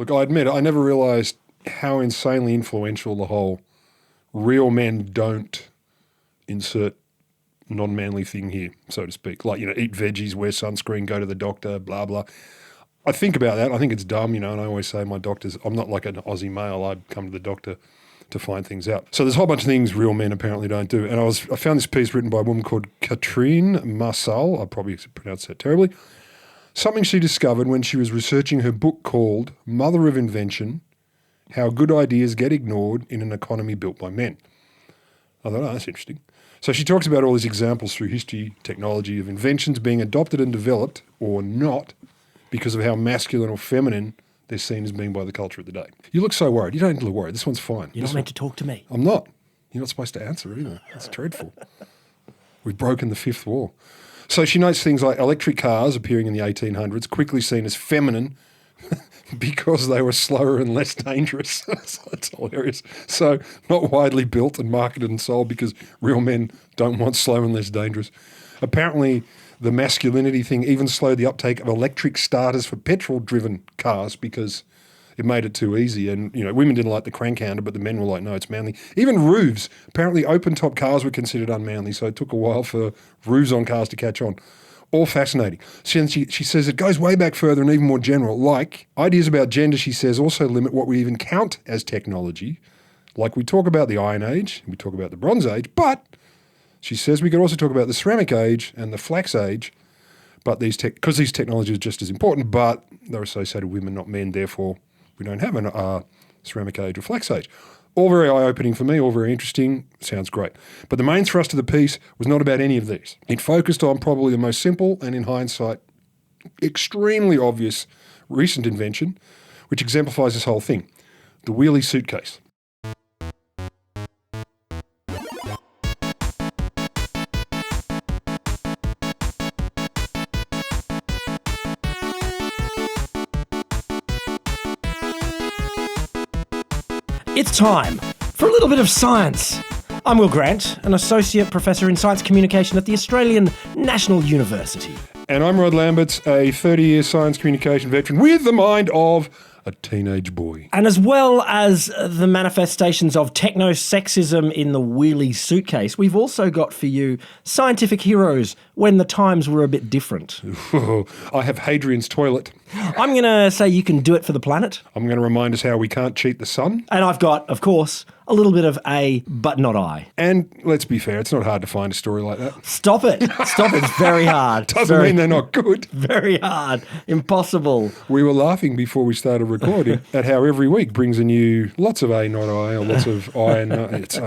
Look, I admit, I never realised how insanely influential the whole real men don't insert non-manly thing here, so to speak. Like, eat veggies, wear sunscreen, go to the doctor, blah, blah. I think about that. I think it's dumb, and I always say my doctors, I'm not like an Aussie male. I'd come to the doctor to find things out. So there's a whole bunch of things real men apparently don't do. And I found this piece written by a woman called Katrine Marsal. I probably pronounced that terribly. Something she discovered when she was researching her book called Mother of Invention, How Good Ideas Get Ignored in an Economy Built by Men. I thought, that's interesting. So she talks about all these examples through history, technology of inventions being adopted and developed or not because of how masculine or feminine they're seen as being by the culture of the day. You look so worried. You don't need to look worried. This one's fine. You're not meant to talk to me. I'm not. You're not supposed to answer either. It's dreadful. We've broken the fifth wall. So she notes things like electric cars appearing in the 1800s, quickly seen as feminine because they were slower and less dangerous. That's hilarious. So not widely built and marketed and sold because real men don't want slow and less dangerous. Apparently, the masculinity thing even slowed the uptake of electric starters for petrol-driven cars because it made it too easy. And, women didn't like the crank handle, but the men were like, no, it's manly. Even roofs. Apparently open-top cars were considered unmanly, so it took a while for roofs on cars to catch on. All fascinating. She says it goes way back further and even more general. Like, ideas about gender, she says, also limit what we even count as technology. Like we talk about the Iron Age, we talk about the Bronze Age, but she says we could also talk about the Ceramic Age and the Flax Age, but these technologies are just as important, but they're associated with women, not men. Therefore, we don't have a Ceramic Age or Flax Age. All very eye-opening for me, all very interesting. Sounds great. But the main thrust of the piece was not about any of these. It focused on probably the most simple and, in hindsight, extremely obvious recent invention, which exemplifies this whole thing, the Wheelie suitcase. It's time for a little bit of science. I'm Will Grant, an Associate Professor in Science Communication at the Australian National University. And I'm Rod Lamberts, a 30-year science communication veteran with the mind of a teenage boy. And as well as the manifestations of techno-sexism in the Wheelie suitcase, we've also got for you scientific heroes when the times were a bit different. I have Hadrian's toilet. I'm going to say you can do it for the planet. I'm going to remind us how we can't cheat the sun. And I've got, of course, a little bit of A, but not I. And let's be fair, it's not hard to find a story like that. Stop it. Stop it. It's very hard. Doesn't mean they're not good. Very hard. Impossible. We were laughing before we started recording at how every week brings a new, lots of A, not I, or lots of I and it's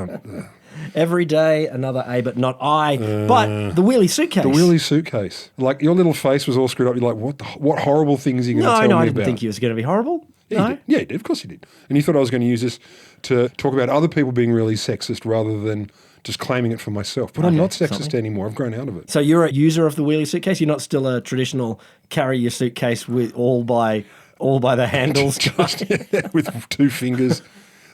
Every day, another A, but not I. But the Wheelie suitcase. The Wheelie suitcase. Like, your little face was all screwed up. You're like, what horrible things are you going to tell me about? No, I didn't think it was going to be horrible. Yeah, you did. Of course you did. And you thought I was going to use this to talk about other people being really sexist rather than just claiming it for myself. But I'm not sexist anymore. I've grown out of it. So you're a user of the Wheelie suitcase? You're not still a traditional carry your suitcase with all by the handles? Just with two fingers.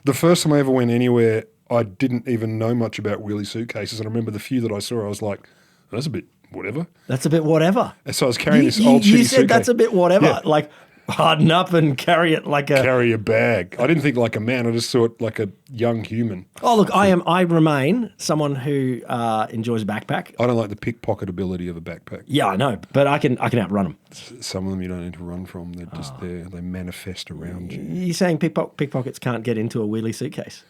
The first time I ever went anywhere, I didn't even know much about Wheelie suitcases. And I remember the few that I saw, I was like, that's a bit whatever. That's a bit whatever. And so I was carrying this old shitty suitcase. You said that's a bit whatever. Yeah. Like, harden up and carry it like a... Carry a bag. I didn't think like a man. I just saw it like a young human. Oh, look, I remain someone who enjoys a backpack. I don't like the pickpocket ability of a backpack. Yeah, I know, but I can outrun them. Some of them you don't need to run from. They're just there. They manifest around you. You're saying pickpockets can't get into a Wheelie suitcase?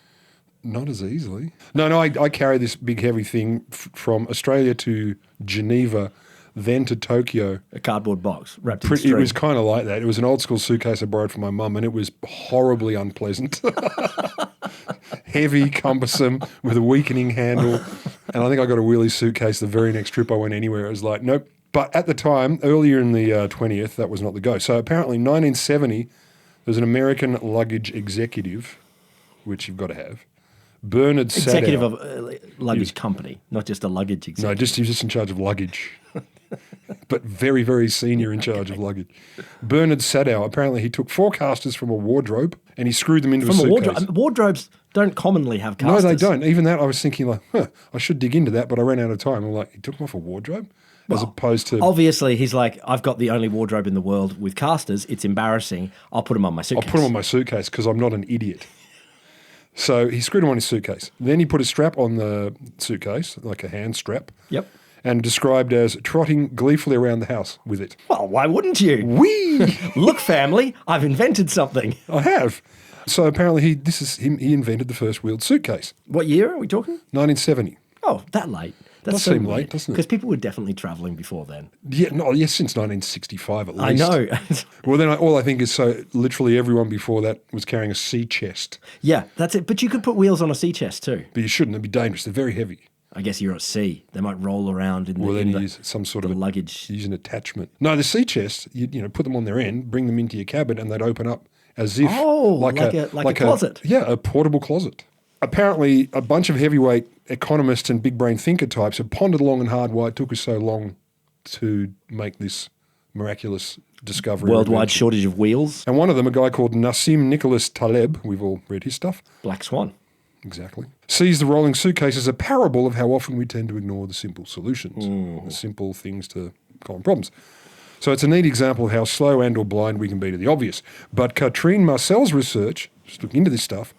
Not as easily. No, I carry this big heavy thing from Australia to Geneva, then to Tokyo. A cardboard box wrapped in string. It was kind of like that. It was an old school suitcase I borrowed from my mum, and it was horribly unpleasant. Heavy, cumbersome, with a weakening handle. And I think I got a Wheelie suitcase the very next trip I went anywhere. It was like, nope. But at the time, earlier in the 20th, that was not the go. So apparently in 1970, there was an American luggage executive, which you've got to have, Bernard Sadow. Executive of a luggage company, not just a luggage executive. No, he was just in charge of luggage. But very, very senior in charge of luggage. Bernard Sadow, apparently he took 4 casters from a wardrobe and he screwed them into a suitcase. Wardrobes, don't commonly have No, casters. they don't. Even that, I was thinking like, I should dig into that, but I ran out of time. I'm like, he took them off a wardrobe? As opposed to... Obviously, he's like, I've got the only wardrobe in the world with casters. It's embarrassing. I'll put them on my suitcase. I'll put them on my suitcase because I'm not an idiot. So he screwed them on his suitcase. Then he put a strap on the suitcase, like a hand strap. Yep. And described as trotting gleefully around the house with it. Well, why wouldn't you? Whee! Look, family, I've invented something. I have. So apparently he invented the first wheeled suitcase. What year are we talking? 1970. Oh, that late. That Does seem late, doesn't it? Because people were definitely travelling before then. Yeah, no, yes, since 1965 at least. I know. Well, then all I think is so literally everyone before that was carrying a sea chest. Yeah, that's it. But you could put wheels on a sea chest too. But you shouldn't. It'd be dangerous. They're very heavy. I guess you're at sea. They might roll around in Well, then in you use some sort of luggage. Use an attachment. No, the sea chest, you know, put them on their end, bring them into your cabin, and they'd open up as if... like a closet. Yeah, a portable closet. Apparently, a bunch of heavyweight economists and big brain thinker types have pondered long and hard why it took us so long to make this miraculous discovery. Worldwide shortage of wheels. And one of them, a guy called Nassim Nicholas Taleb, we've all read his stuff. Black Swan. Exactly. Sees the rolling suitcase as a parable of how often we tend to ignore the simple solutions, the simple things to common problems. So it's a neat example of how slow and or blind we can be to the obvious. But Katrine Marcel's research, just looking into this stuff,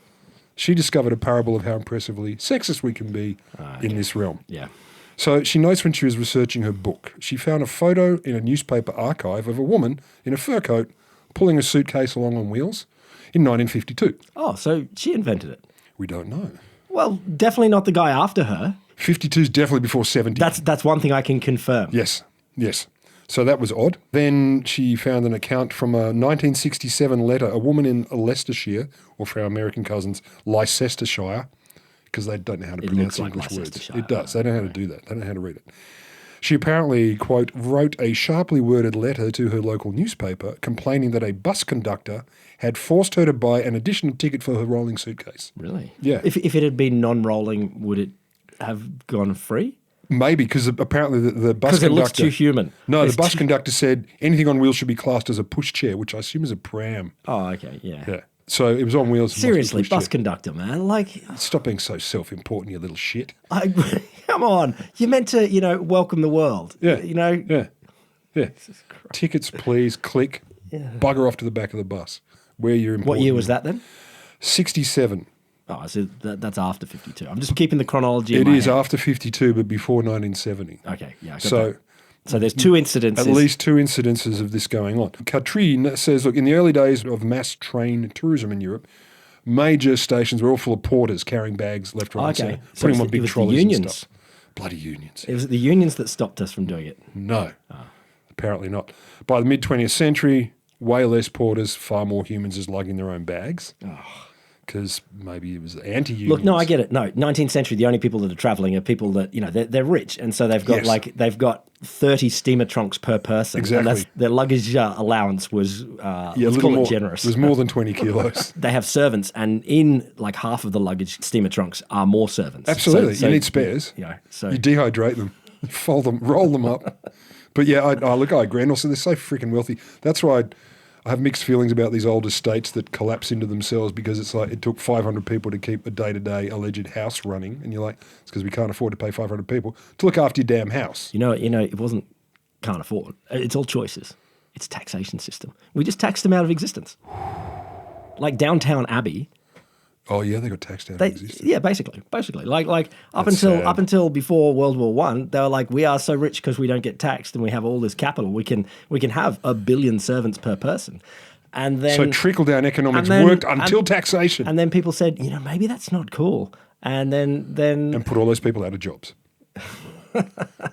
she discovered a parable of how impressively sexist we can be in this realm. Yeah. So she notes when she was researching her book, she found a photo in a newspaper archive of a woman in a fur coat pulling a suitcase along on wheels in 1952. Oh, so she invented it. We don't know. Well, definitely not the guy after her. 52 is definitely before 70. That's one thing I can confirm. Yes. So that was odd. Then she found an account from a 1967 letter, a woman in Leicestershire, or for our American cousins, Leicestershire, because they don't know how to pronounce looks like English words. Leicestershire. It does. They don't know how to do that. They don't know how to read it. She apparently, quote, wrote a sharply worded letter to her local newspaper complaining that a bus conductor had forced her to buy an additional ticket for her rolling suitcase. Really? Yeah. If it had been non-rolling, would it have gone free? Maybe, because apparently the bus Because conductor... it looks too human. No, the bus conductor said anything on wheels should be classed as a pushchair, which I assume is a pram. Oh, okay, yeah. Yeah. So it was on wheels. Seriously, bus conductor, man. Like, stop being so self-important, you little shit. come on. You're meant to, welcome the world. Yeah. Yeah. Tickets, please. Click. Yeah. Bugger off to the back of the bus. Where you're important. What year was that then? 67. Oh, so that's after 52. I'm just keeping the chronology in It my is head. after 52, but before 1970. Okay, yeah. So there's two incidences. At least two incidences of this going on. Katrine says, look, in the early days of mass train tourism in Europe, major stations were all full of porters carrying bags left, right, and centre, putting them on big trolleys and stuff. Bloody unions. It was the unions that stopped us from doing it. No, apparently not. By the mid-20th century, way less porters, far more humans is lugging their own bags. Because maybe it was anti-unions. Look, no, I get it. No, 19th century, the only people that are travelling are people that, they're rich. And so they've got they've got 30 steamer trunks per person. Exactly. And their luggage allowance was, let's call it generous. It was more than 20 kilos. They have servants, and in like half of the luggage steamer trunks are more servants. Absolutely. So you need spares. So you dehydrate them, fold them, roll them up. But yeah, I agree. And also they're so freaking wealthy. That's why I have mixed feelings about these old estates that collapse into themselves because it's like it took 500 people to keep a day-to-day alleged house running. And you're like, it's because we can't afford to pay 500 people to look after your damn house. It wasn't can't afford. It's all choices. It's taxation system. We just taxed them out of existence. Like Downtown Abbey. Oh yeah, they got taxed out of existence. Yeah, basically. Like up until before World War I, they were like, we are so rich because we don't get taxed and we have all this capital. We can have 1 billion servants per person. And then so trickle down economics worked until taxation. And then people said, maybe that's not cool. And then and put all those people out of jobs.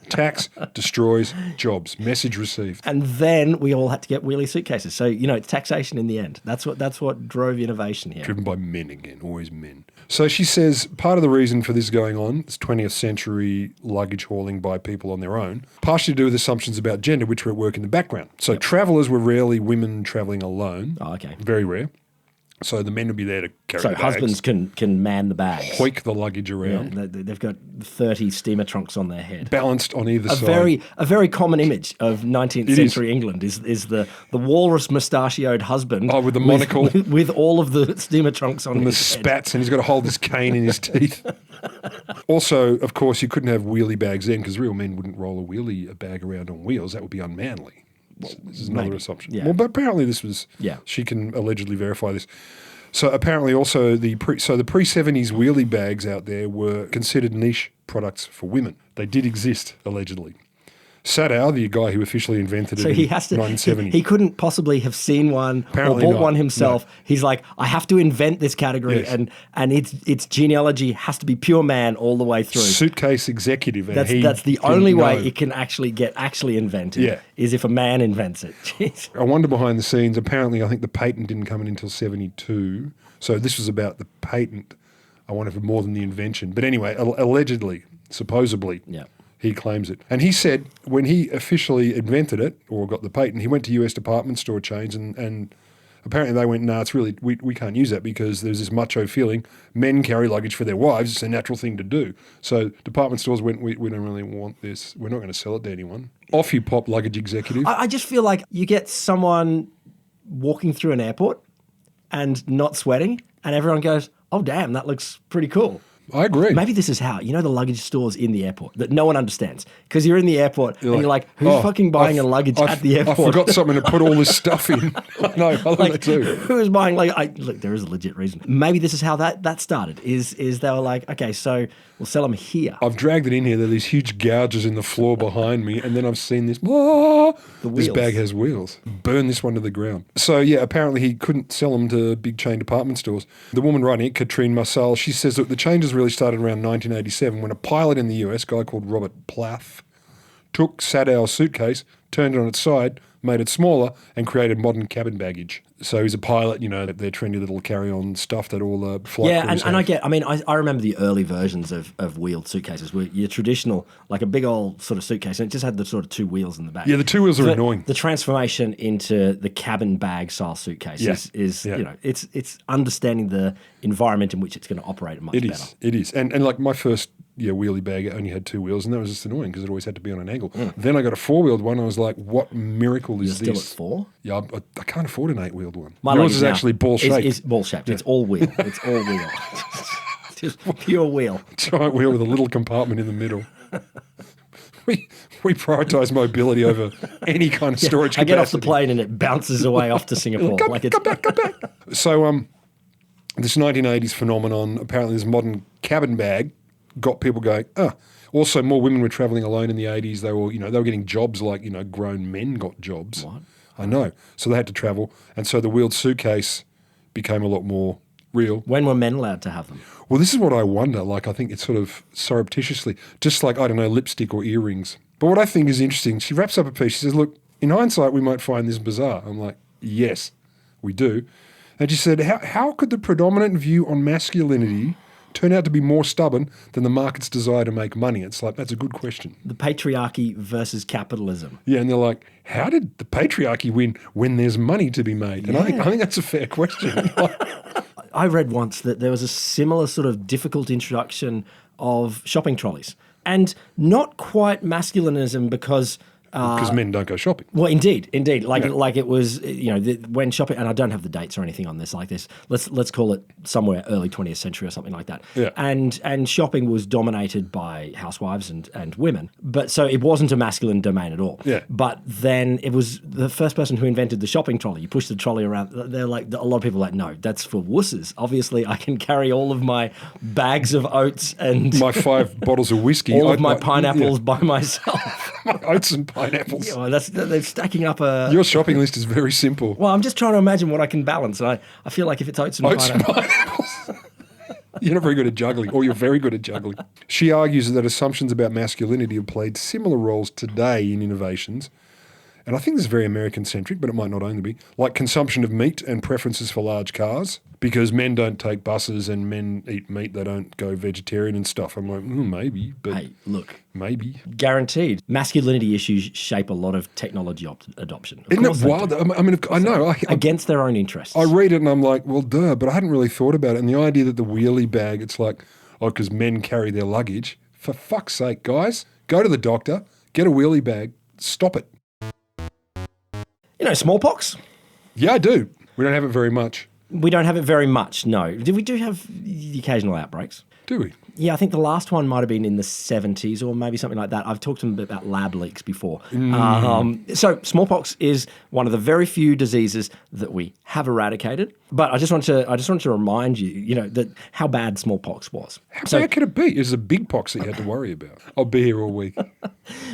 Tax destroys jobs. Message received. And then we all had to get wheelie suitcases. So, it's taxation in the end. That's what drove innovation here. Driven by men again, always men. So she says part of the reason for this going on is 20th century luggage hauling by people on their own, partially to do with assumptions about gender, which were at work in the background. So travellers were rarely women travelling alone. Oh, okay. Very rare. So the men would be there to carry So the bags. husbands can man the bags. Hoik the luggage around. Yeah, they've got 30 steamer trunks on their head. Balanced on either side. A very common image of 19th It century England is the walrus mustachioed husband. Oh, with the monocle. With all of the steamer trunks on And the his head. spats, and he's got to hold this cane in his teeth. Also, of course, you couldn't have wheelie bags then because real men wouldn't roll a bag around on wheels. That would be unmanly. This is another maybe, assumption. yeah. Well, but apparently this was. Yeah. She can allegedly verify this. So apparently also the pre-70s wheelie bags out there were considered niche products for women. They did exist, allegedly. Sadow, the guy who officially invented it So in he has to. 1970. He couldn't possibly have seen one Apparently or bought not, one himself. no. He's like, I have to invent this category, Yes. and its genealogy has to be pure man all the way through. Suitcase executive. And That's the didn't only way know. it can actually get invented. Yeah. Is if a man invents it. Jeez. I wonder behind the scenes, apparently I think the patent didn't come in until 72. So this was about the patent. I wonder if more than the invention. But anyway, allegedly, supposedly, Yeah. he claims it. And he said when he officially invented it or got the patent, he went to US department store chains and apparently they went, it's really, we can't use that because there's this macho feeling. Men carry luggage for their wives. It's a natural thing to do. So department stores went, we don't really want this. We're not going to sell it to anyone. Off you pop, luggage executive. I just feel like you get someone walking through an airport and not sweating, and everyone goes, oh, damn, that looks pretty cool. I agree. Maybe this is how, the luggage stores in the airport that no one understands. Because you're in the airport and you're like, who's fucking buying a luggage at the airport? I forgot something to put all this stuff in. No, I think that too. Who's buying look, there is a legit reason. Maybe this is how that started, is they were like, okay, so we'll sell them here. I've dragged it in here. There are these huge gouges in the floor behind me, and then I've seen this. This wheels. bag has wheels. Burn this one to the ground. So yeah, apparently he couldn't sell them to big chain department stores. The woman writing it, Katrine Massal, she says that the changes really started around 1987 when a pilot in the US, a guy called Robert Plath, took Sadow's suitcase, turned it on its side, made it smaller, and created modern cabin baggage. So he's a pilot, their trendy little carry-on stuff that all the flight crews have. I remember the early versions of wheeled suitcases where your traditional, like a big old sort of suitcase, and it just had the sort of two wheels in the back. Yeah, the two wheels are annoying. The transformation into the cabin bag style suitcase is it's understanding the environment in which it's going to operate much better. It is. And like my first wheelie bag only had two wheels, and that was just annoying because it always had to be on an angle. Then I got a four-wheeled one. I was like, what miracle is You're this? still at 4? Yeah, I can't afford an 8-wheeled one. My Yours luggage is now actually ball-shaped. It's ball-shaped. It's all wheel. It's all wheel. Just pure wheel. Giant wheel with a little compartment in the middle. We prioritise mobility over any kind of storage capacity. I get off the plane and it bounces away off to Singapore. Come back. So this 1980s phenomenon, apparently this modern cabin bag got people going, Also, more women were travelling alone in the 80s. They were getting jobs like, grown men got jobs. What? I know. So they had to travel. And so the wheeled suitcase became a lot more real. When were men allowed to have them? Well, this is what I wonder. Like, I think it's sort of surreptitiously, just like, I don't know, lipstick or earrings. But what I think is interesting, she wraps up a piece. She says, look, in hindsight, we might find this bizarre. I'm like, yes, we do. And she said, how could the predominant view on masculinity turn out to be more stubborn than the market's desire to make money? It's like, that's a good question. The patriarchy versus capitalism. Yeah, and they're like, how did the patriarchy win when there's money to be made? And I think that's a fair question. I read once that there was a similar sort of difficult introduction of shopping trolleys. And not quite masculinism because men don't go shopping. Well, indeed. Like it was, when shopping, and I don't have the dates or anything on this like this. Let's call it somewhere early 20th century or something like that. Yeah. And shopping was dominated by housewives and women. But so it wasn't a masculine domain at all. Yeah. But then it was the first person who invented the shopping trolley. You push the trolley around. They're like, a lot of people are like, no, that's for wusses. Obviously, I can carry all of my bags of oats and my 5 bottles of whiskey. all of my pineapples by myself. My oats and pineapples. Yeah, well, they're stacking up a... Your shopping list is very simple. Well, I'm just trying to imagine what I can balance. And I feel like if it's oats and Pineapples. You're not very good at juggling, or you're very good at juggling. She argues that assumptions about masculinity have played similar roles today in innovations. And I think this is very American-centric, but it might not only be. Like consumption of meat and preferences for large cars. because men don't take buses and men eat meat, they don't go vegetarian and stuff. I'm like, maybe, but Hey, look, maybe. guaranteed. Masculinity issues shape a lot of technology adoption. Of Isn't course it they wild? do. I mean, I know. Against their own interests. I read it and I'm like, well, duh, but I hadn't really thought about it. And the idea that the wheelie bag, it's like, oh, because men carry their luggage. For fuck's sake, guys, go to the doctor, get a wheelie bag, stop it. You know, smallpox? Yeah, I do. We don't have it very much. We don't have it very much, no. We do have the occasional outbreaks. Do we? Yeah, I think the last one might have been in the 70s or maybe something like that. I've talked to them about lab leaks before. So smallpox is one of the very few diseases that we have eradicated. But I just want to remind you, you know, that how bad smallpox was. How bad could it be? It was a big pox that you had to worry about. I'll be here all week.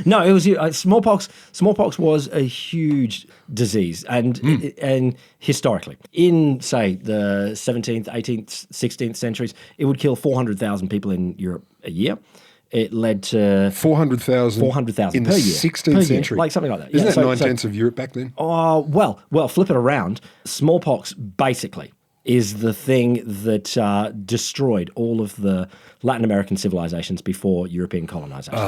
No, it was smallpox. Smallpox was a huge disease, and historically, in say the 17th, 18th, 16th centuries, it would kill 400,000 people in Europe a year. It led to 400,000 per in the year, 16th century, like something like that. Isn't that 9/10 of Europe back then? Oh, well, flip it around. Smallpox basically is the thing that destroyed all of the Latin American civilizations before European colonization.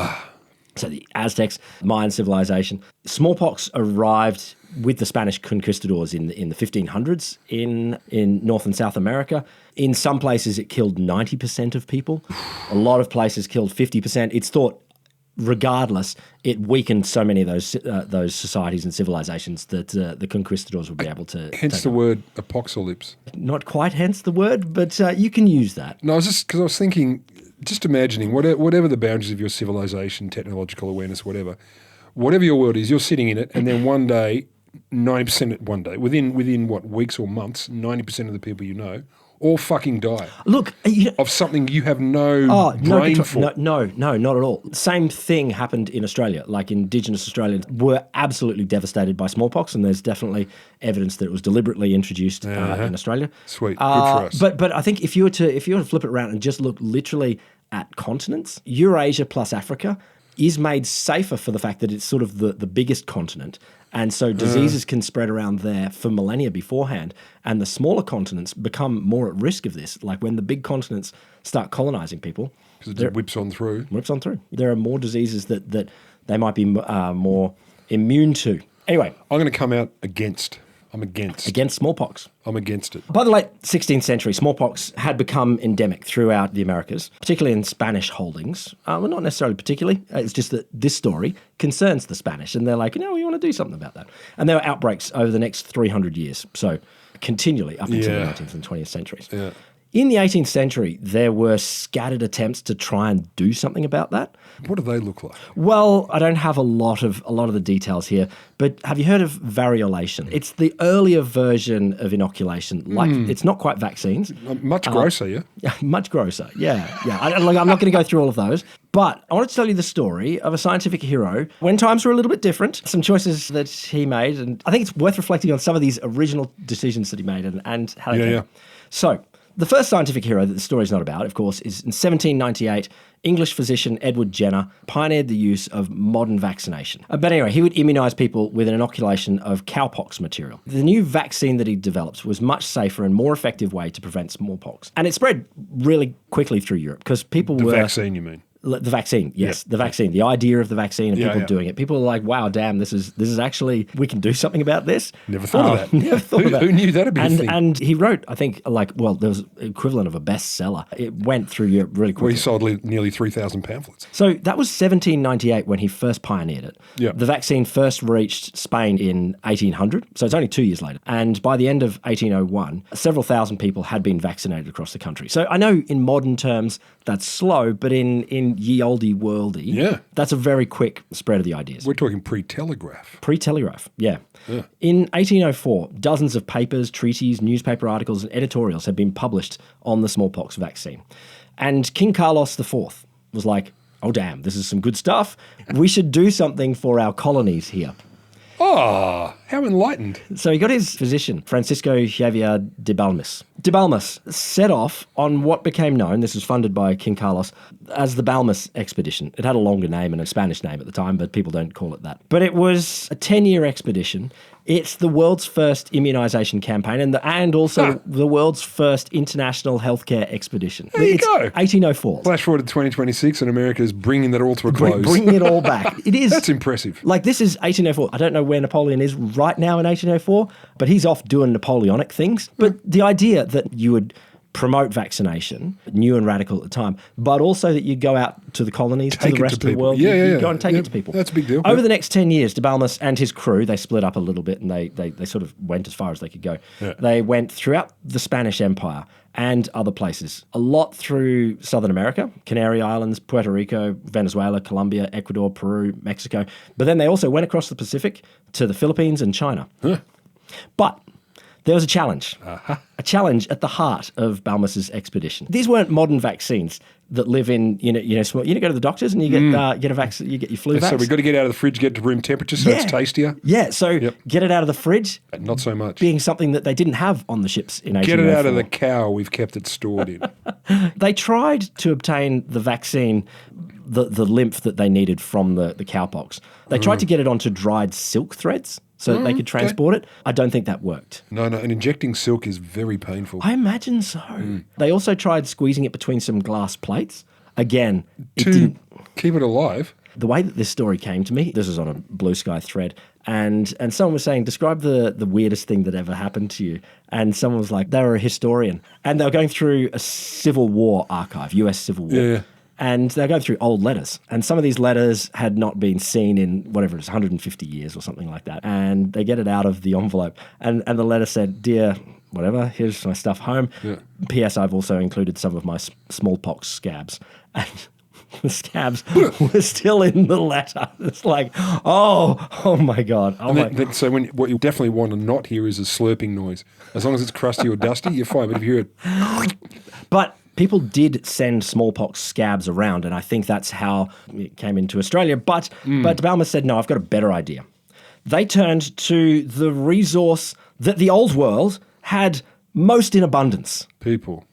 So the Aztecs, Mayan civilization. Smallpox arrived with the Spanish conquistadors in the 1500s in North and South America. In some places, it killed 90% of people. A lot of places killed 50%. It's thought, regardless, it weakened so many of those societies and civilizations that the conquistadors would be able to. Hence the word apocalypse. Not quite hence the word, but you can use that. No, I was just because I was thinking, just imagining whatever the boundaries of your civilization, technological awareness, whatever your world is, you're sitting in it, and then one day, 90% within what, weeks or months, 90% of the people you know all fucking die. Look, of something you have no brain for. No, not at all. Same thing happened in Australia. Like Indigenous Australians were absolutely devastated by smallpox, and there's definitely evidence that it was deliberately introduced in Australia. Sweet, good for us. But I think if you were to flip it around and just look literally at continents, Eurasia plus Africa is made safer for the fact that it's sort of the biggest continent. And so diseases can spread around there for millennia beforehand. And the smaller continents become more at risk of this. Like when the big continents start colonizing people. Because it just whips on through. There are more diseases that they might be more immune to. Anyway. I'm going to come out against. I'm against. Against smallpox. I'm against it. By the late 16th century, smallpox had become endemic throughout the Americas, particularly in Spanish holdings. Well, not necessarily particularly. It's just that this story concerns the Spanish, and they're like, we want to do something about that. And there were outbreaks over the next 300 years, so continually up until the 19th and 20th centuries. Yeah. In the 18th century, there were scattered attempts to try and do something about that. What do they look like? Well, I don't have a lot of the details here, but have you heard of variolation? It's the earlier version of inoculation. Like it's not quite vaccines. Much grosser, yeah? Much grosser, yeah. I'm not going to go through all of those, but I wanted to tell you the story of a scientific hero when times were a little bit different, some choices that he made, and I think it's worth reflecting on some of these original decisions that he made and how they came. Yeah. So, the first scientific hero that the story's not about, of course, is in 1798, English physician Edward Jenner pioneered the use of modern vaccination. But anyway, he would immunise people with an inoculation of cowpox material. The new vaccine that he developed was much safer and more effective way to prevent smallpox. And it spread really quickly through Europe because people were... The vaccine, you mean? The vaccine, yes, the vaccine. The idea of the vaccine and people doing it. People are like, wow, damn, this is actually, we can do something about this. Never thought of that. Never thought of that. Who knew that'd be a thing? And he wrote, I think, there was equivalent of a bestseller. It went through Europe really quickly. Well, he sold nearly 3,000 pamphlets. So that was 1798 when he first pioneered it. Yeah. The vaccine first reached Spain in 1800, so it's only 2 years later. And by the end of 1801, several thousand people had been vaccinated across the country. So I know in modern terms that's slow, but in ye olde worldy, that's a very quick spread of the ideas. We're talking pre-telegraph. Pre-telegraph, yeah. In 1804, dozens of papers, treaties, newspaper articles, and editorials had been published on the smallpox vaccine. And King Carlos IV was like, oh, damn, this is some good stuff. We should do something for our colonies here. Oh, how enlightened. So he got his physician, Francisco Javier de Balmis, de Balmis set off on what became known, this was funded by King Carlos, as the Balmis Expedition. It had a longer name and a Spanish name at the time, but people don't call it that. But it was a 10-year expedition. It's the world's first immunisation campaign and also the world's first international healthcare expedition. There you go. 1804. Flash forward to 2026 and America's bringing that all to a close. Bringing it all back. It is. That's impressive. Like, this is 1804. I don't know where Napoleon is right now in 1804, but he's off doing Napoleonic things. But the idea that you would promote vaccination, new and radical at the time, but also that you go out to the colonies, to the rest of the world. You go and take it to people. That's a big deal. Over the next 10 years, de Balmis and his crew, they split up a little bit and they sort of went as far as they could go. Yeah. They went throughout the Spanish Empire and other places. A lot through Southern America, Canary Islands, Puerto Rico, Venezuela, Colombia, Ecuador, Peru, Mexico. But then they also went across the Pacific to the Philippines and China. Huh. But there was a challenge. A challenge at the heart of Balmis's expedition. These weren't modern vaccines that live in, small. You go to the doctors and you get a vaccine, you get your flu vaccine. So we've got to get out of the fridge, get to room temperature so it's tastier. Yeah, so get it out of the fridge. Not so much. Being something that they didn't have on the ships in 1804. Get it out of the cow we've kept it stored in. They tried to obtain the vaccine, the lymph that they needed from the cowpox. They tried to get it onto dried silk threads so that they could transport it. I don't think that worked. No, and injecting silk is very painful. I imagine so. They also tried squeezing it between some glass plates. Again, it to didn't. keep it alive. The way that this story came to me, this is on a Blue Sky thread, and someone was saying, describe the weirdest thing that ever happened to you. And someone was like, they were a historian. And they were going through a Civil War archive, US Civil War. Yeah. And they're going through old letters. And some of these letters had not been seen in whatever it is, 150 years or something like that. And they get it out of the envelope. And the letter said, dear whatever, here's my stuff home. Yeah. P.S. I've also included some of my smallpox scabs. And the scabs were still in the letter. It's like, oh my God. So what you definitely want to not hear is a slurping noise. As long as it's crusty or dusty, you're fine. But if you hear it... But people did send smallpox scabs around, and I think that's how it came into Australia. But de Balmis said, no, I've got a better idea. They turned to the resource that the old world had most in abundance. People.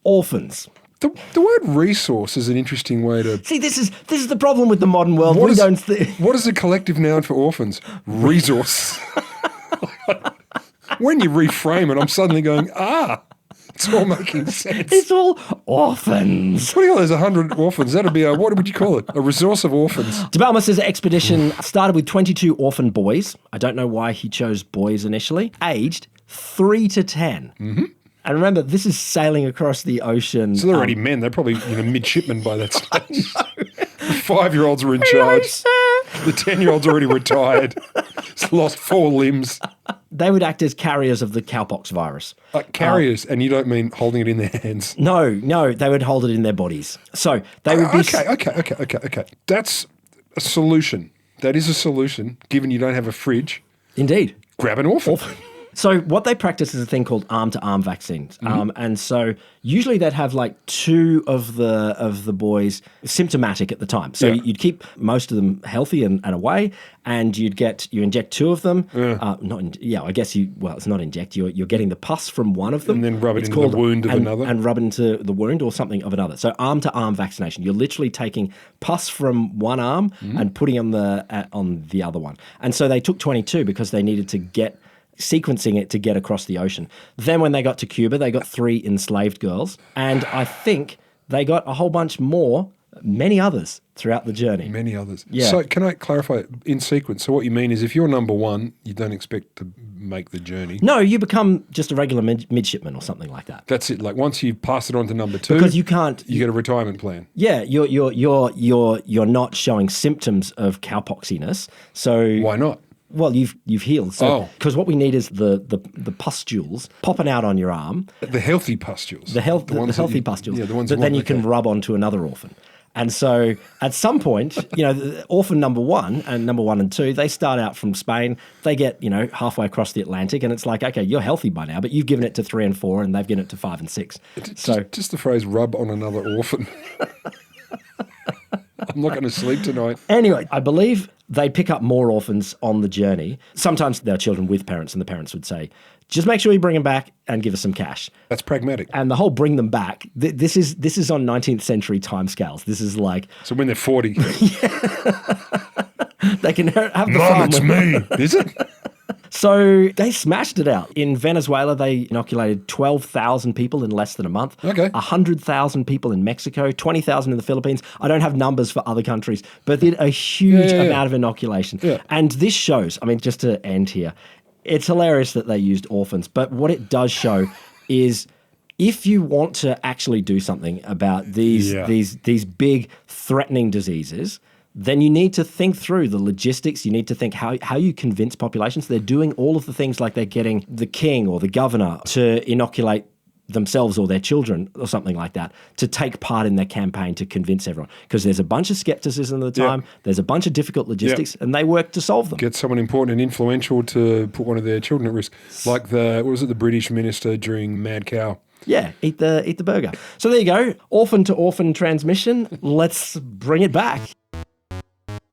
Orphans. The word resource is an interesting way to... See, this is the problem with the modern world. What is the collective noun for orphans? Resource. When you reframe it, I'm suddenly going, it's all making sense. It's all orphans. What do you call those 100 orphans? That'd be what would you call it? A resource of orphans. De Balmis's expedition started with 22 orphan boys. I don't know why he chose boys initially. Aged 3 to 10. Mm-hmm. And remember, this is sailing across the ocean. So they're already men. They're probably midshipmen by that stage. The 5-year-olds are in charge. The 10-year-old's already retired. He's lost 4 limbs. They would act as carriers of the cowpox virus. Carriers, and you don't mean holding it in their hands? No, they would hold it in their bodies. So they would be... Okay. That's a solution. That is a solution, given you don't have a fridge. Indeed. Grab an orphan. So what they practice is a thing called arm-to-arm vaccines. And so usually they'd have like 2 of the boys symptomatic at the time. So you'd keep most of them healthy and away, and you inject 2 of them. I guess it's not inject. You're getting the pus from one of them. And then rub it into the wound of another. And rub into the wound or something of another. So arm-to-arm vaccination. You're literally taking pus from one arm and putting on the other one. And so they took 22 because they needed to get... sequencing it to get across the ocean. Then when they got to Cuba, they got 3 enslaved girls. And I think they got a whole bunch more, many others, throughout the journey. Many others. Yeah. So can I clarify in sequence? So what you mean is if you're number 1, you don't expect to make the journey. No, you become just a regular midshipman or something like that. That's it. Like once you pass it on to number 2, because you can't. You get a retirement plan. Yeah, you're not showing symptoms of cowpoxiness. So why not? Well, you've healed. So because what we need is the pustules popping out on your arm. The healthy pustules. The healthy pustules. Yeah, the ones that then you can rub onto another orphan. And so at some point, orphan number 1 and number 1 and 2, they start out from Spain. They get, halfway across the Atlantic, and it's like, okay, you're healthy by now, but you've given it to 3 and 4, and they've given it to 5 and 6. So just the phrase "rub on another orphan." I'm not going to sleep tonight. Anyway, I believe they pick up more orphans on the journey. Sometimes there are children with parents, and the parents would say, just make sure you bring them back and give us some cash. That's pragmatic. And the whole bring them back, this is on 19th century timescales. This is like... So when they're 40. They can have the Mom, farm. it's me. Is it? So they smashed it out. In Venezuela, they inoculated 12,000 people in less than a month. Okay. 100,000 people in Mexico, 20,000 in the Philippines. I don't have numbers for other countries, but did a huge amount of inoculation. Yeah. And this shows, I mean, just to end here, it's hilarious that they used orphans, but what it does show is if you want to actually do something about these big threatening diseases, then you need to think through the logistics. You need to think how you convince populations. They're doing all of the things like they're getting the king or the governor to inoculate themselves or their children or something like that to take part in their campaign to convince everyone. Because there's a bunch of skepticism at the time. There's a bunch of difficult logistics and they work to solve them. Get someone important and influential to put one of their children at risk. Like the British minister during Mad Cow. Yeah, eat the burger. So there you go. Orphan to orphan transmission. Let's bring it back.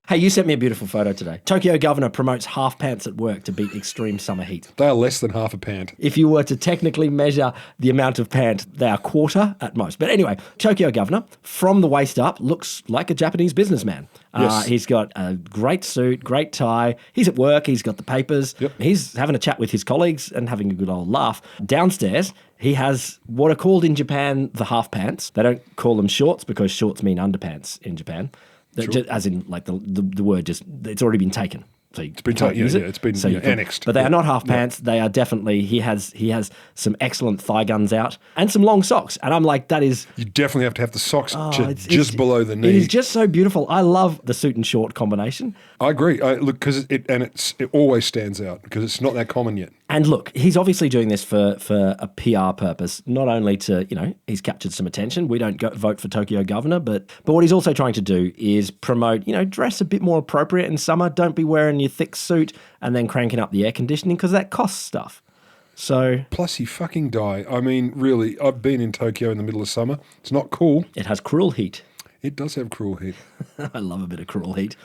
Hey, you sent me a beautiful photo today. Tokyo governor promotes half pants at work to beat extreme summer heat. They are less than half a pant. If you were to technically measure the amount of pant, they are quarter at most. But anyway, Tokyo governor, from the waist up, looks like a Japanese businessman. Yes. He's got a great suit, great tie. He's at work. He's got the papers. Yep. He's having a chat with his colleagues and having a good old laugh. Downstairs, he has what are called in Japan the half pants. They don't call them shorts because shorts mean underpants in Japan. Sure. Just, as in, like the word just, it's already been taken. So It's been taken, it's been annexed. But they are not half pants. They are definitely, he has some excellent thigh guns out and some long socks. And I'm like, that is... You definitely have to have the socks it's below the knee. It is just so beautiful. I love the suit and short combination. I agree. Look, because it always stands out because it's not that common yet. And look, he's obviously doing this for a PR purpose, not only to, he's captured some attention. We don't vote for Tokyo governor, but what he's also trying to do is promote, dress a bit more appropriate in summer. Don't be wearing your thick suit and then cranking up the air conditioning because that costs stuff. So plus, you fucking die. I mean, really, I've been in Tokyo in the middle of summer. It's not cool. It has cruel heat. It does have cruel heat. I love a bit of cruel heat.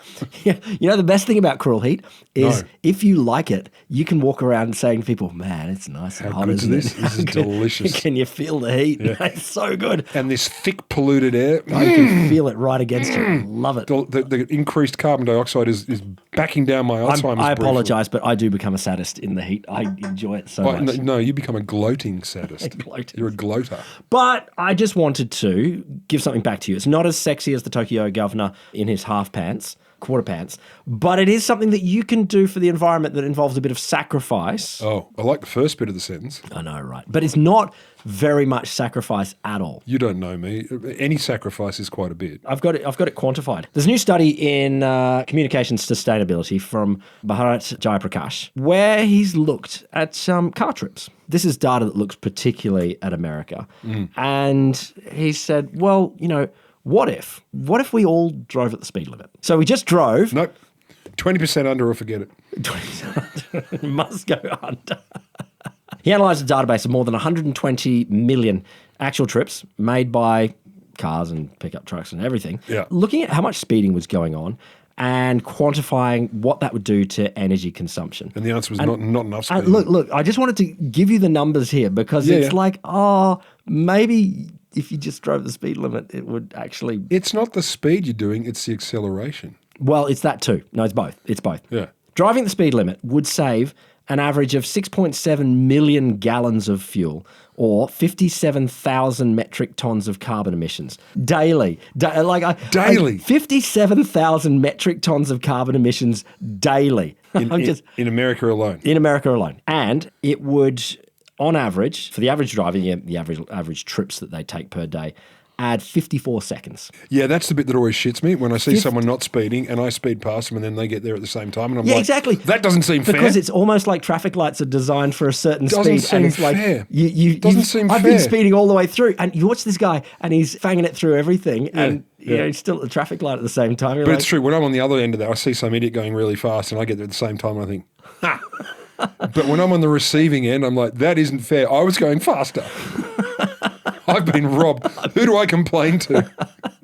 Yeah, the best thing about cruel heat is if you like it, you can walk around saying to people, man, it's nice and hot, isn't it? This is delicious. Can you feel the heat? Yeah. It's so good. And this thick polluted air. Oh, you can feel it right against you. Love it. The increased carbon dioxide is backing down my Alzheimer's. I apologise, but I do become a sadist in the heat. I enjoy it so much. No, you become a gloating sadist. You're a gloater. But I just wanted to give something back to you. It's not as sexy as the Tokyo governor in his half pants, quarter pants, but it is something that you can do for the environment that involves a bit of sacrifice. Oh, I like the first bit of the sentence. I know, right? But it's not very much sacrifice at all. You don't know me. Any sacrifice is quite a bit. I've got it quantified. There's a new study in communications sustainability from Bharat Jayaprakash where he's looked at car trips. This is data that looks particularly at America. And he said, well, what if we all drove at the speed limit? So we just drove. Nope. 20% under or forget it. 20% under. Must go under. He analysed a database of more than 120 million actual trips made by cars and pickup trucks and everything, looking at how much speeding was going on and quantifying what that would do to energy consumption. And the answer was not enough speed. Look, I just wanted to give you the numbers here because it's like, maybe if you just drove the speed limit, it would actually... It's not the speed you're doing, it's the acceleration. Well, it's that too. No, it's both. It's both. Yeah. Driving the speed limit would save an average of 6.7 million gallons of fuel or 57,000 metric tons of carbon emissions daily. Daily? 57,000 metric tons of carbon emissions daily. In America alone? In America alone. And it would, on average, for the average driver, the average trips that they take per day, add 54 seconds. Yeah, that's the bit that always shits me when I see someone not speeding and I speed past them and then they get there at the same time and I'm like, exactly. That doesn't seem fair. Because it's almost like traffic lights are designed for a certain speed. Seem and it's like, fair. I've been speeding all the way through and you watch this guy and he's fanging it through everything and he's still at the traffic light at the same time. But it's true. When I'm on the other end of that, I see some idiot going really fast and I get there at the same time and I think, ha! But when I'm on the receiving end, I'm like, that isn't fair. I was going faster. I've been robbed. Who do I complain to?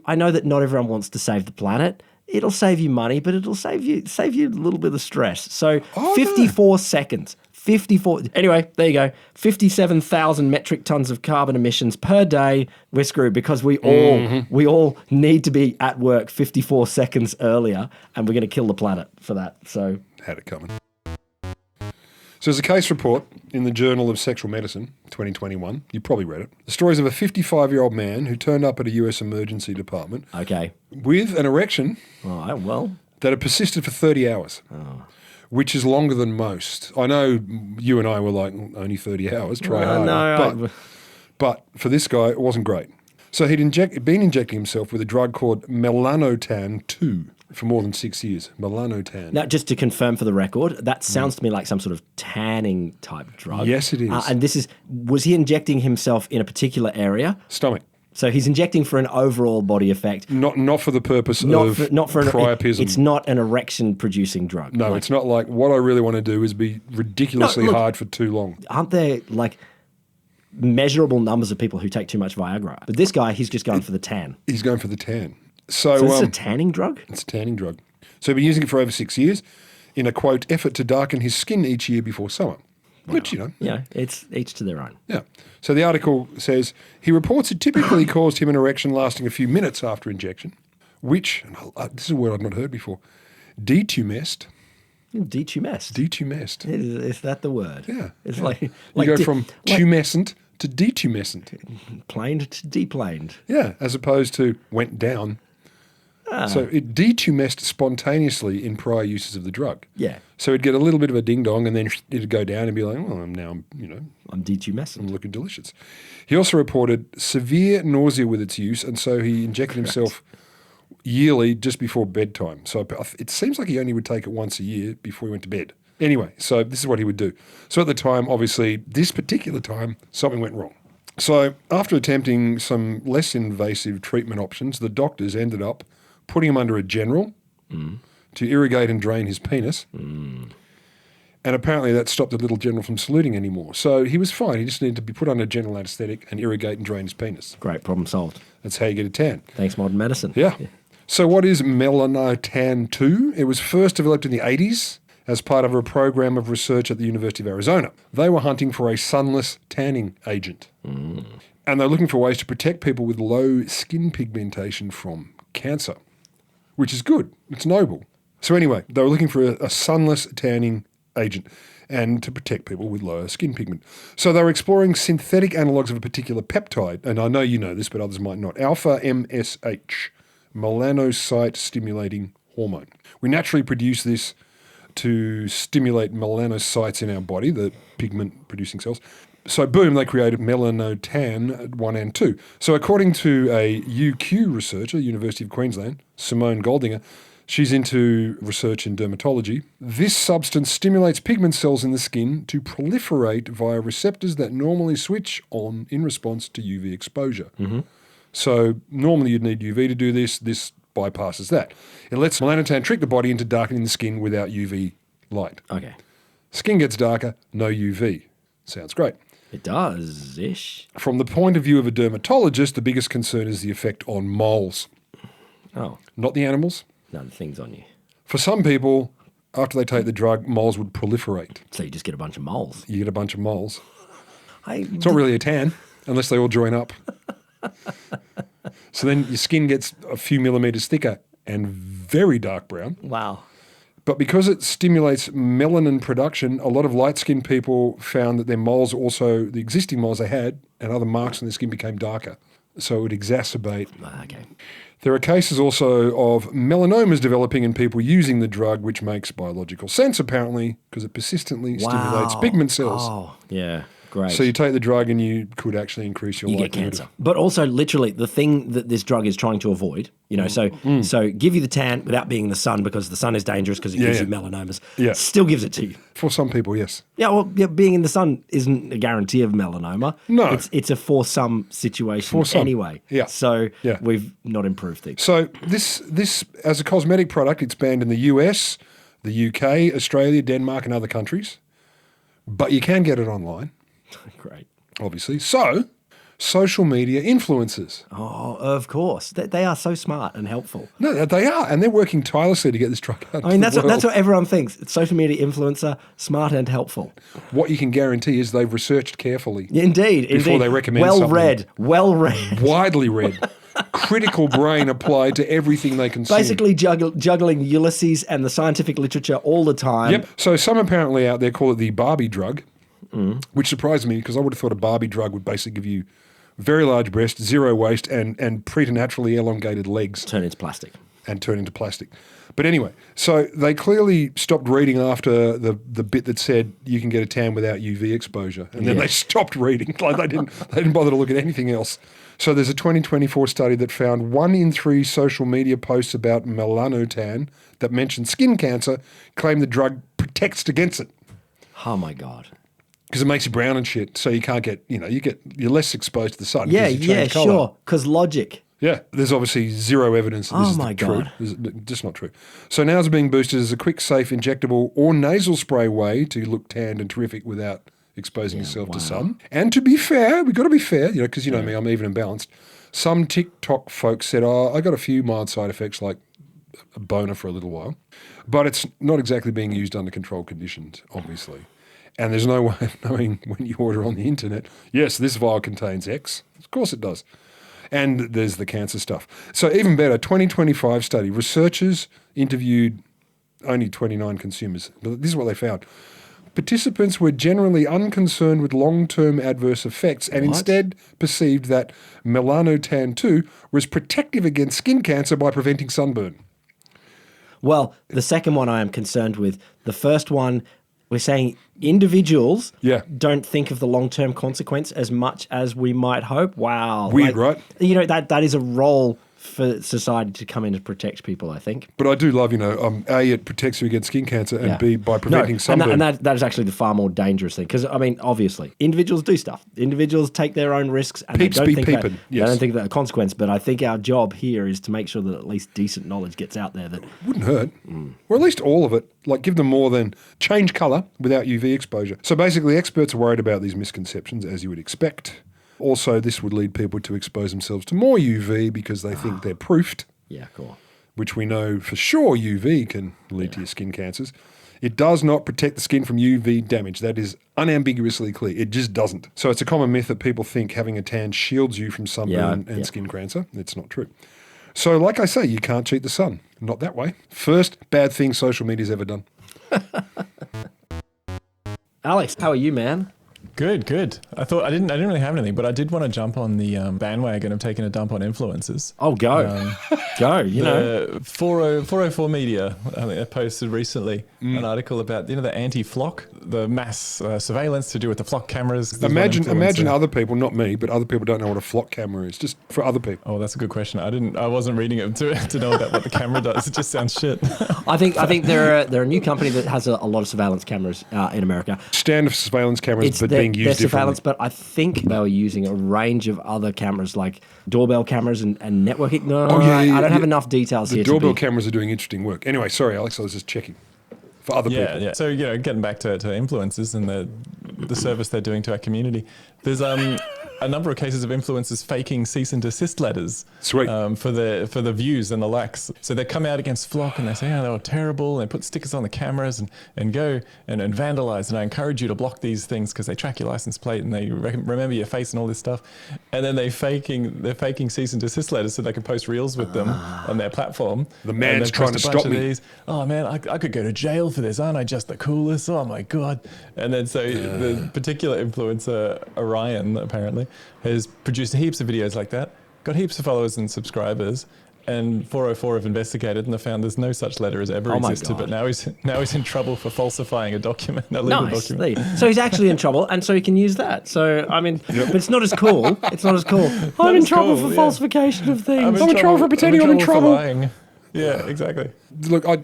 I know that not everyone wants to save the planet. It'll save you money, but it'll save you a little bit of stress. So 54 seconds. 54. Anyway, there you go. 57,000 metric tons of carbon emissions per day. We're screwed because we all need to be at work 54 seconds earlier, and we're going to kill the planet for that. So had it coming. So there's a case report in the Journal of Sexual Medicine, 2021. You probably read it. The stories of a 55-year-old man who turned up at a US emergency department with an erection that had persisted for 30 hours, which is longer than most. I know you and I were like, only 30 hours, try harder. But for this guy, it wasn't great. So he'd been injecting himself with a drug called Melanotan II for more than 6 years. Melanotan. Now, just to confirm for the record, that sounds to me like some sort of tanning type drug. Yes, it is. And was he injecting himself in a particular area? Stomach. So he's injecting for an overall body effect. Not for the purpose of Priapism. It's not an erection-producing drug. No, it's not like what I really want to do is be ridiculously hard for too long. Aren't there like measurable numbers of people who take too much Viagra? But this guy, he's just going for the tan. He's going for the tan. So this is a tanning drug? It's a tanning drug. So he's been using it for over 6 years in a, quote, effort to darken his skin each year before summer. Which, Yeah, it's each to their own. Yeah. So the article says, he reports it typically caused him an erection lasting a few minutes after injection, which, this is a word I've not heard before, detumesced. Detumesced? Detumesced. Is that the word? Yeah. It's yeah. like you go from tumescent to detumescent. Planed to deplaned. Yeah, as opposed to went down. So it detumesced spontaneously in prior uses of the drug. Yeah. So it'd get a little bit of a ding-dong and then it'd go down and be like, well, I'm detumescent. I'm looking delicious. He also reported severe nausea with its use, and so he injected himself yearly just before bedtime. So it seems like he only would take it once a year before he went to bed. Anyway, so this is what he would do. So at the time, obviously, this particular time, something went wrong. So after attempting some less invasive treatment options, the doctors ended up putting him under a general to irrigate and drain his penis. And apparently that stopped the little general from saluting anymore. So he was fine. He just needed to be put under general anaesthetic and irrigate and drain his penis. Great, problem solved. That's how you get a tan. Thanks, modern medicine. Yeah. So what is Melanotan II? It was first developed in the 80s as part of a program of research at the University of Arizona. They were hunting for a sunless tanning agent. And they're looking for ways to protect people with low skin pigmentation from cancer, which is good. It's noble. So anyway, they were looking for a sunless tanning agent and to protect people with lower skin pigment. So they were exploring synthetic analogues of a particular peptide, and I know you know this, but others might not. Alpha MSH, melanocyte stimulating hormone. We naturally produce this to stimulate melanocytes in our body, the pigment-producing cells. So boom, they created Melanotan I and II. So according to a UQ researcher, University of Queensland, Simone Goldinger, she's into research in dermatology, this substance stimulates pigment cells in the skin to proliferate via receptors that normally switch on in response to UV exposure. So normally you'd need UV to do this. This bypasses that. It lets melanotan trick the body into darkening the skin without UV light. Okay. Skin gets darker, no UV. Sounds great. It does-ish. From the point of view of a dermatologist, the biggest concern is the effect on moles. Oh. Not the animals. No, the thing's on you. For some people, after they take the drug, moles would proliferate. So you just get a bunch of moles. You get a bunch of moles. It's not really a tan, unless they all join up. So then your skin gets a few millimeters thicker and very dark brown. Wow. But because it stimulates melanin production, a lot of light-skinned people found that their moles also, the existing moles they had, and other marks on their skin became darker. So it would exacerbate. Okay. There are cases also of melanomas developing in people using the drug, which makes biological sense, apparently, because it persistently stimulates pigment cells. Oh, yeah. Great. So you take the drug and you could actually increase your likelihood. You get cancer. But also, literally, the thing that this drug is trying to avoid, so give you the tan without being in the sun, because the sun is dangerous because it gives you melanomas. Yeah. Still gives it to you. For some people, yes. Yeah, well, being in the sun isn't a guarantee of melanoma. No. It's a for some situation anyway. Yeah. So we've not improved things. So this, as a cosmetic product, it's banned in the US, the UK, Australia, Denmark, and other countries. But you can get it online. Great. Obviously. So social media influencers. Oh, of course. They are so smart and helpful. No, they are, and they're working tirelessly to get this drug out. I mean, that's what everyone thinks. Social media influencer, smart and helpful. What you can guarantee is they've researched carefully. Indeed. Before they recommend something. Well read. Widely read. Critical brain applied to everything they consume. Basically juggling Ulysses and the scientific literature all the time. Yep. So some apparently out there call it the Barbie drug, which surprised me because I would have thought a Barbie drug would basically give you very large breasts, zero waist, and preternaturally elongated legs. Turn into plastic. But anyway, so they clearly stopped reading after the bit that said you can get a tan without UV exposure. And then they stopped reading. Like they didn't bother to look at anything else. So there's a 2024 study that found 1 in 3 social media posts about Melanotan that mentioned skin cancer claim the drug protects against it. Oh my God. Because it makes you brown and shit, so you can't get, you're less exposed to the sun. Yeah, sure. Because logic. Yeah, there's obviously zero evidence that this is true. This is just not true. So now it's being boosted as a quick, safe, injectable or nasal spray way to look tanned and terrific without exposing yourself to sun. And to be fair, we've got to be fair, because you know me, I'm even and balanced. Some TikTok folks said, I got a few mild side effects like a boner for a little while. But it's not exactly being used under controlled conditions, obviously. And there's no way of knowing when you order on the internet, yes, this vial contains X. Of course it does. And there's the cancer stuff. So even better, 2025 study, researchers interviewed only 29 consumers. But this is what they found. Participants were generally unconcerned with long-term adverse effects and instead perceived that Melanotan II was protective against skin cancer by preventing sunburn. Well, the second one I am concerned with. The first one, we're saying individuals don't think of the long-term consequence as much as we might hope. Wow. Weird, right? That is a role for society to come in and protect people, I think. But I do love, A, it protects you against skin cancer, and B, by preventing sunburn. And that is actually the far more dangerous thing. Because, obviously, individuals do stuff. Individuals take their own risks. And Peeps they be don't peeping. They don't think that a consequence. But I think our job here is to make sure that at least decent knowledge gets out there. That wouldn't hurt. Or at least all of it. Like, give them more than change colour without UV exposure. So basically, experts are worried about these misconceptions, as you would expect. Also, this would lead people to expose themselves to more UV because they think they're proofed. Yeah, cool. Which we know for sure UV can lead to your skin cancers. It does not protect the skin from UV damage. That is unambiguously clear. It just doesn't. So it's a common myth that people think having a tan shields you from sunburn and skin cancer. It's not true. So like I say, you can't cheat the sun. Not that way. First bad thing social media's ever done. Alex, how are you, man? Good. I didn't really have anything, but I did want to jump on the bandwagon of taking a dump on influencers. Oh, go. The 404 Media, I think they posted recently an article about, the anti-flock, the mass surveillance to do with the flock cameras. Imagine other people, not me, but other people don't know what a flock camera is, just for other people. Oh, that's a good question. I wasn't reading it to know about what the camera does. It just sounds shit. I think they're a new company that has a lot of surveillance cameras in America. Standard surveillance cameras, but being used surveillance, differently. but I think they were using a range of other cameras like doorbell cameras and networking. I don't have enough details here. The doorbell cameras are doing interesting work. Anyway, sorry, Alex, I was just checking for other people. Yeah. So, getting back to influencers and the service they're doing to our community, there's a number of cases of influencers faking cease and desist letters. Sweet. For the views and the likes. So they come out against Flock and they say, they were terrible, and they put stickers on the cameras and go and vandalize. And I encourage you to block these things because they track your license plate and they remember your face and all this stuff. And then they're faking cease and desist letters so they can post reels with them on their platform. The man's trying to stop me. These, oh man, I could go to jail for this. Aren't I just the coolest? Oh my God. And then the particular influencer, Orion, apparently, has produced heaps of videos like that, got heaps of followers and subscribers, and 404 have investigated and they found there's no such letter has ever existed. But now he's in trouble for falsifying a document, a legal document. So he's actually in trouble, and so he can use that. So but it's not as cool. It's not as cool. I'm in trouble for falsification of things. I'm in trouble for pretending I'm in trouble. Yeah, exactly. Look, I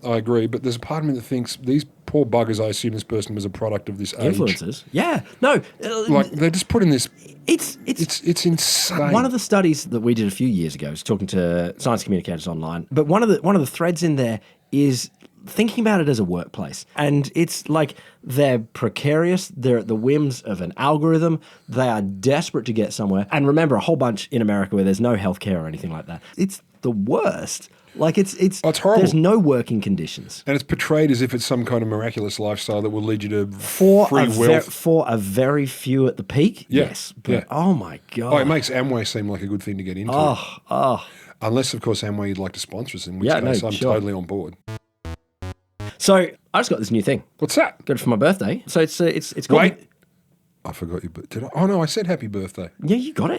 agree, but there's a part of me that thinks these poor buggers, I assume this person was a product of this age. Influencers. Yeah. No. They're just putting this. It's insane. One of the studies that we did a few years ago was talking to science communicators online, but one of the threads in there is thinking about it as a workplace. And it's like they're precarious. They're at the whims of an algorithm. They are desperate to get somewhere. And remember, a whole bunch in America where there's no healthcare or anything like that. It's the worst. Like it's horrible. There's no working conditions. And it's portrayed as if it's some kind of miraculous lifestyle that will lead you to For free wealth. for a very few at the peak, Yeah, yes. But yeah. oh my God. Oh, it makes Amway seem like a good thing to get into. Unless, of course, Amway you'd like to sponsor us, in which case I'm sure. totally on board. So I just got this new thing. What's that? Got it for my birthday. So it's called. Wait. I forgot your birthday. Oh, no, I said happy birthday. Yeah, you got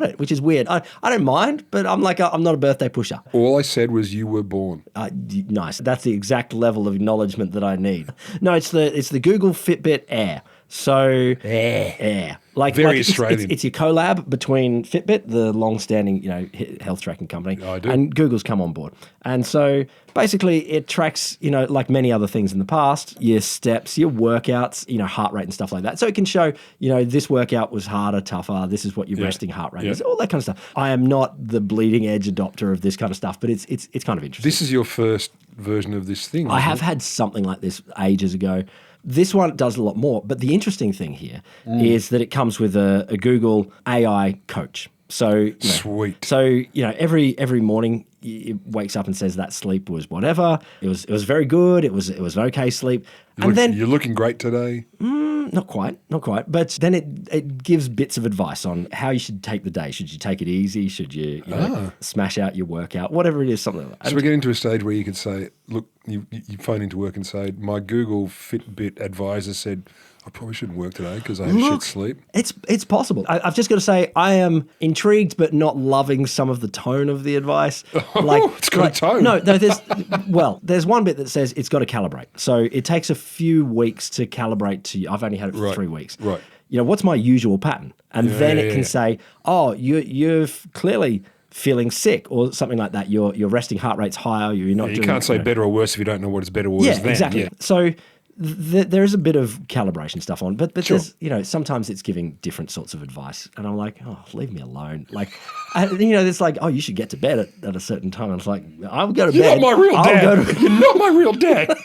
it, which is weird. I don't mind, but I'm not a birthday pusher. All I said was you were born. Nice. That's the exact level of acknowledgement that I need. No, it's the Google Fitbit Air. So Air. Very Australian. It's your collab between Fitbit, the long-standing health tracking company, I do. and Google's come on board. And so basically it tracks, like many other things in the past, your steps, your workouts, heart rate and stuff like that. So it can show, this workout was harder, tougher, this is what your resting heart rate is, all that kind of stuff. I am not the bleeding edge adopter of this kind of stuff, but it's kind of interesting. This is your first version of this thing. I have had something like this ages ago. This one does a lot more, but the interesting thing here is that it comes with a Google AI Coach. So Sweet. So every morning it wakes up and says that sleep was whatever. It was very good. It was an okay sleep. You're looking great today. Not quite. But then it gives bits of advice on how you should take the day. Should you take it easy? Should you, smash out your workout? Whatever it is, something like that. So we're getting to a stage where you could say, look, you phone into work and say, my Google Fitbit advisor said, I probably shouldn't work today because I had shit sleep. It's possible. I've just got to say, I am intrigued but not loving some of the tone of the advice. It's got a tone. No, there's one bit that says it's got to calibrate. So it takes a few weeks to calibrate to you. I've only had it for 3 weeks. Right. What's my usual pattern? And then it can say, oh, you're clearly feeling sick or something like that. Your resting heart rate's higher. You're not. You can't say better or worse if you don't know what is better or worse than. Exactly. Yeah. So there is a bit of calibration stuff on, but sure. There's, sometimes it's giving different sorts of advice, and I'm like, oh, leave me alone. Like, it's like, oh, you should get to bed at a certain time. And it's like, I'll go to bed. You're not my real dad. You're not my real dad.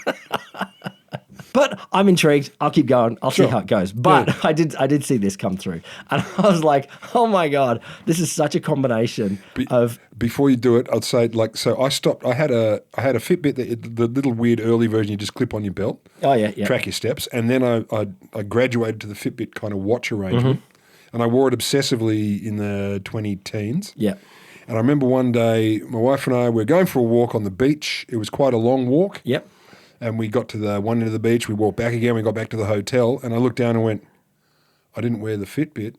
But I'm intrigued. I'll keep going. I'll see how it goes. But I did see this come through, and I was like, oh my God, this is such a combination of. Before you do it, I'd say so. I stopped. I had a Fitbit, the little weird early version you just clip on your belt. Oh yeah. Track your steps, and then I graduated to the Fitbit kind of watch arrangement, and I wore it obsessively in the 2010s. Yeah. And I remember one day, my wife and I were going for a walk on the beach. It was quite a long walk. Yep. And we got to the one end of the beach. We walked back again. We got back to the hotel, and I looked down and went, I didn't wear the Fitbit.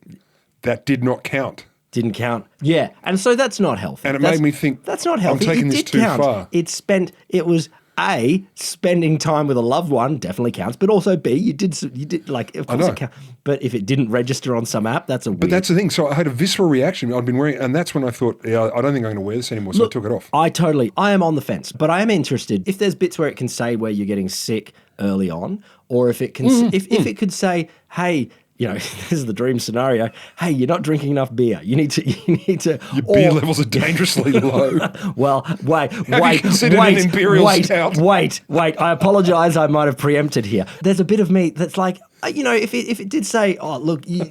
That did not count. Didn't count. Yeah. And so that's not healthy. And it made me think, that's not healthy. I'm taking this too far. It was A, spending time with a loved one definitely counts, but also B, you did like, of course it counts. But if it didn't register on some app, that's a weird. But that's the thing. So I had a visceral reaction. I'd been wearing, and that's when I thought, I don't think I'm going to wear this anymore. So I took it off. I am on the fence, but I am interested if there's bits where it can say where you're getting sick early on, or if it can, if it could say, hey, this is the dream scenario. Hey, you're not drinking enough beer. You need to. Your beer levels are dangerously low. Well, wait. I apologise. I might have preempted here. There's a bit of me that's like, if it did say, oh, look, you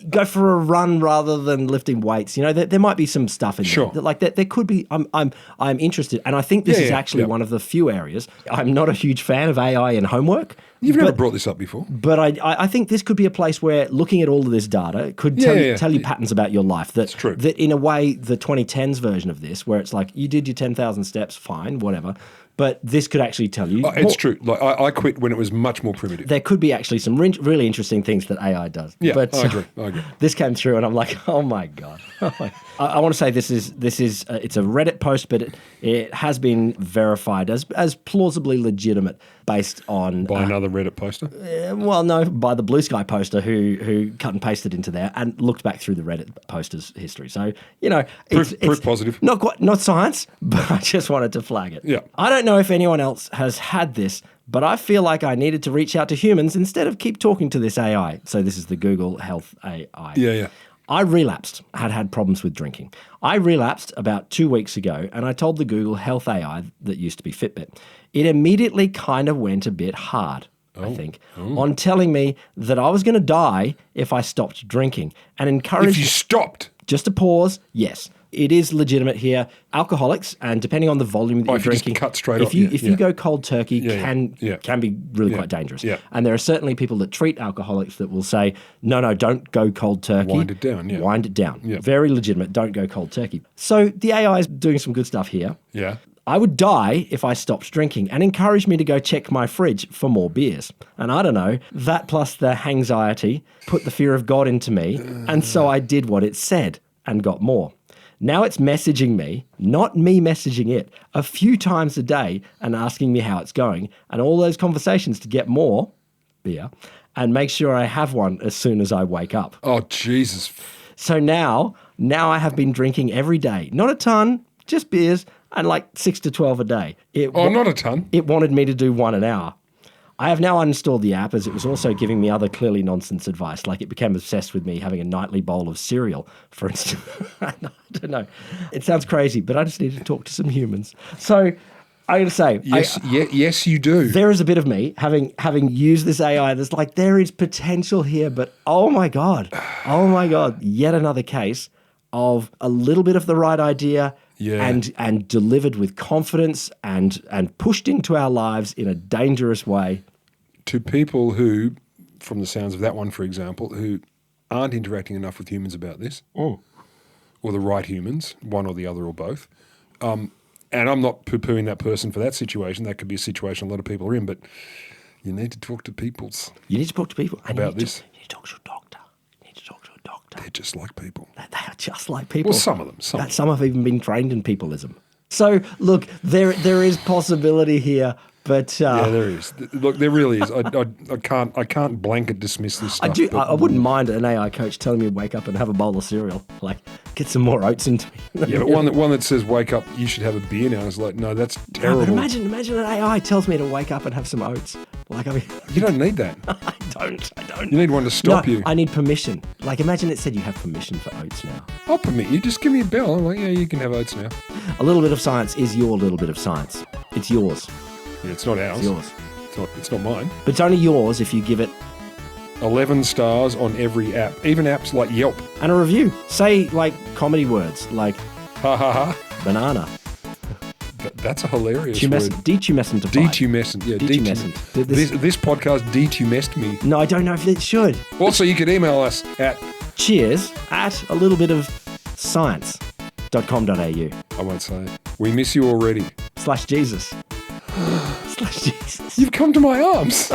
go for a run rather than lifting weights. There might be some stuff in there. Like that, there could be. I'm interested, and I think this is actually one of the few areas. I'm not a huge fan of AI in homework. You've never brought this up before. But I think this could be a place where looking at all of this data could tell you patterns about your life. That's true. That in a way, the 2010s version of this, where it's like you did your 10,000 steps, fine, whatever. But this could actually tell you. It's true. Like I quit when it was much more primitive. There could be actually some really interesting things that AI does. Yeah, but, I agree. This came through, and I'm like, oh my God. I want to say this is it's a Reddit post, but it has been verified as plausibly legitimate based on by another Reddit poster. By the Blue Sky poster who cut and pasted into there and looked back through the Reddit poster's history. So proof positive. Not science, but I just wanted to flag it. Yeah. I don't know if anyone else has had this, but I feel like I needed to reach out to humans instead of keep talking to this AI. So this is the Google Health AI. Yeah. I relapsed, had problems with drinking. I relapsed about 2 weeks ago, and I told the Google Health AI that used to be Fitbit. It immediately kind of went a bit hard, I think, on telling me that I was going to die if I stopped drinking, and encouraged... If you stopped? Just a pause, yes. It is legitimate here. Alcoholics, and depending on the volume that you're if you just drinking, cut straight if off, you go cold turkey, can be really Yeah. quite dangerous. Yeah. And there are certainly people that treat alcoholics that will say, no, don't go cold turkey. Wind it down, yeah. Wind it down. Yeah. Very legitimate. Don't go cold turkey. So the AI is doing some good stuff here. Yeah. I would die if I stopped drinking, and encouraged me to go check my fridge for more beers. And I don't know, that plus the anxiety put the fear of God into me, and so I did what it said and got more. Now it's messaging me, not me messaging it, a few times a day and asking me how it's going, and all those conversations to get more beer and make sure I have one as soon as I wake up. Oh, Jesus. So now I have been drinking every day. Not a ton, just beers, and like 6 to 12 a day. Not a ton. It wanted me to do 1 an hour. I have now uninstalled the app, as it was also giving me other clearly nonsense advice. Like, it became obsessed with me having a nightly bowl of cereal, for instance. I don't know. It sounds crazy, but I just need to talk to some humans. So I got to say, Yes, you do. there is a bit of me having used this AI that's like, there is potential here, but oh my God, yet another case of a little bit of the right idea. Yeah. And delivered with confidence and pushed into our lives in a dangerous way. To people who, from the sounds of that one, for example, who aren't interacting enough with humans about this, or the right humans, one or the other or both. And I'm not poo-pooing that person for that situation. That could be a situation a lot of people are in, but you need to talk to peoples. You need to talk to people about this. You need to talk to a doctor. They're just like people. They are just like people. Well, some of them. Some have even been trained in peopleism. So, look, there is possibility here, but Yeah, there is. Look, there really is. I can't blanket dismiss this stuff. I wouldn't mind an AI coach telling me to wake up and have a bowl of cereal. Like, get some more oats into me. Yeah, but one that says wake up, you should have a beer now. It's like, no, that's No, terrible. but imagine an AI tells me to wake up and have some oats. Like, I mean, You don't need that. I don't. You need one to stop No, you. I need permission. Like, imagine it said you have permission for oats now. I'll permit you. Just give me a bell. I'm like, yeah, you can have oats now. A little bit of science is your little bit of science. It's yours. Yeah, it's not ours. It's yours. It's not mine. But it's only yours if you give it 11 stars on every app, even apps like Yelp. and a review. Say, like, comedy words, like Ha ha ha. banana. That's a hilarious word. Detumescent. Detumescent. Yeah, Detumescent. This podcast detumesced me. No, I don't know if it should. Also, you could email us at, Cheers at a little bit of science.com.au I won't say it. We miss you already. /Jesus. /Jesus. You've come to my arms.